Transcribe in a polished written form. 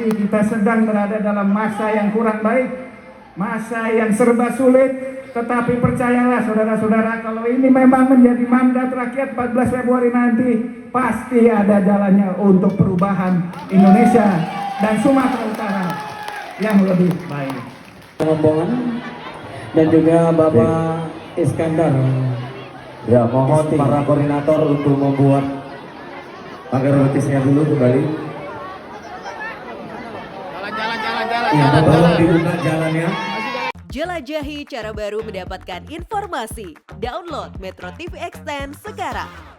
pasti kita sedang berada dalam masa yang kurang baik, masa yang serba sulit. Tetapi percayalah saudara-saudara, kalau ini memang menjadi mandat rakyat 14 Februari nanti, pasti ada jalannya untuk perubahan Indonesia dan Sumatera Utara yang lebih baik. Rombongan dan juga Bapak Iskandar. Ya, mohon para koordinator untuk membuat pagar notisnya dulu kembali. Jalan. Tolong dibuka jalannya. Jelajahi cara baru mendapatkan informasi. Download Metro TV Extend sekarang.